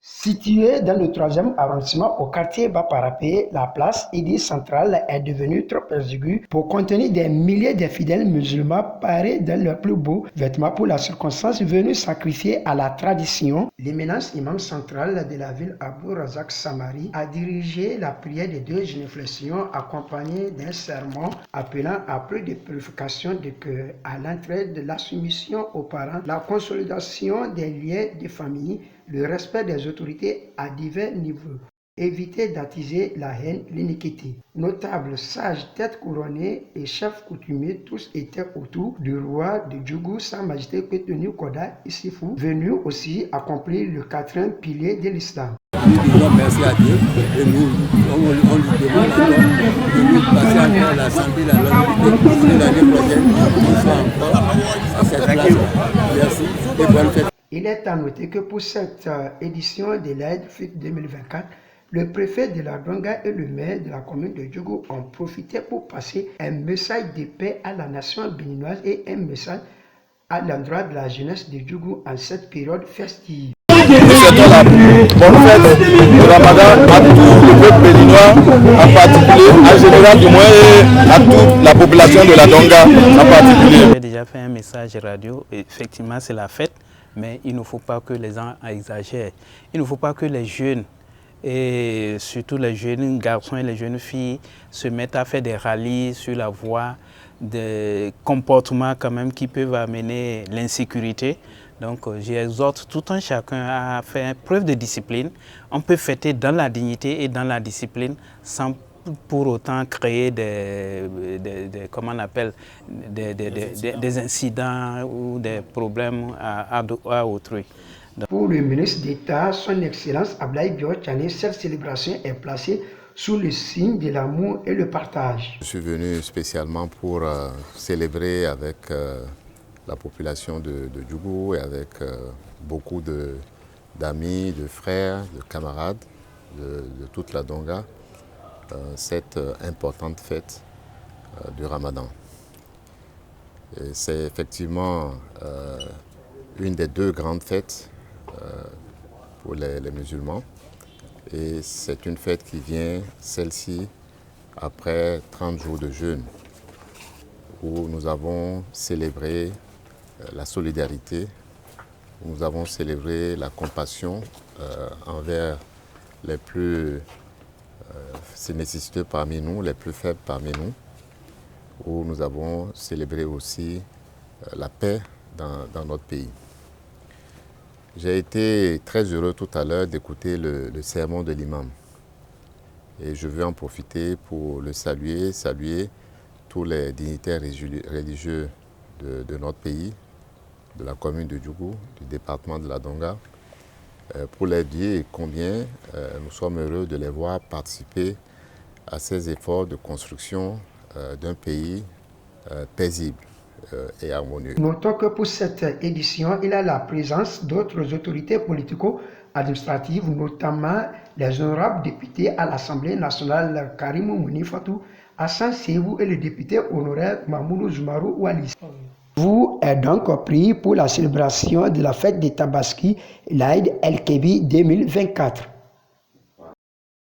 Située dans le 3e arrondissement au quartier Bas-Parapé, la place Idi centrale est devenue trop exiguë pour contenir des milliers de fidèles musulmans parés dans leurs plus beaux vêtements pour la circonstance venus sacrifier à la tradition. L'éminence imam central de la ville Abou Razak Samari a dirigé la prière de 2 génuflexions accompagnée d'un sermon appelant à plus de purification de cœur, à l'entraide de la soumission aux parents, la consolidation des liens de famille, le respect des autorités à divers niveaux, éviter d'attiser la haine, l'iniquité. Notables, sages, têtes couronnées et chefs coutumiers, tous étaient autour du roi de Djougou, Sa Majesté Pétenu Koda Issifou, venu aussi accomplir le 4e pilier de l'islam. Nous disons merci à Dieu et on lui demande encore de nous passer encore la santé, la longévité et l'année prochaine, on soit encore à cette place. Merci et bonne fête. Il est à noter que pour cette édition de l'Aïd Fitr 2024, le préfet de la Donga et le maire de la commune de Djougou ont profité pour passer un message de paix à la nation béninoise et un message à l'endroit de la jeunesse de Djougou en cette période festive. Nous souhaitons la bonne fête du Ramadan à tout le peuple béninois, en particulier, en général du moins, et à toute la population de la Donga en particulier. J'ai déjà fait un message radio, et effectivement c'est la fête, mais il ne faut pas que les gens exagèrent. Il ne faut pas que les jeunes, et surtout les jeunes garçons et les jeunes filles, se mettent à faire des rallyes sur la voie, des comportements quand même qui peuvent amener l'insécurité. Donc j'exhorte tout un chacun à faire preuve de discipline. On peut fêter dans la dignité et dans la discipline sans pour autant créer comment on appelle, des incidents ou des problèmes à autrui. Pour le ministre d'État, son Excellence Ablaye Dior Tchane, cette célébration est placée sous le signe de l'amour et le partage. Je suis venu spécialement pour célébrer avec la population de Djougou et avec beaucoup d'amis, de frères, de camarades de toute la Donga, cette importante fête du Ramadan. C'est effectivement une des 2 grandes fêtes pour les musulmans. Et c'est une fête qui vient, celle-ci, après 30 jours de jeûne, où nous avons célébré la solidarité, où nous avons célébré la compassion envers les plus nécessiteux parmi nous, les plus faibles parmi nous, où nous avons célébré aussi la paix dans notre pays. J'ai été très heureux tout à l'heure d'écouter le sermon de l'imam. Et je veux en profiter pour le saluer tous les dignitaires religieux de notre pays, de la commune de Djougou, du département de la Donga, pour leur dire combien nous sommes heureux de les voir participer à ces efforts de construction d'un pays paisible et harmonieux. Notons que pour cette édition, il y a la présence d'autres autorités politico-administratives, notamment les honorables députés à l'Assemblée nationale Karimou Mounifatou, Hassan Seibou et le député honoraire Mamoudou Zoumarou Oualis. Vous êtes donc pris pour la célébration de la fête des Tabaski, l'Aïd El-Kébi 2024.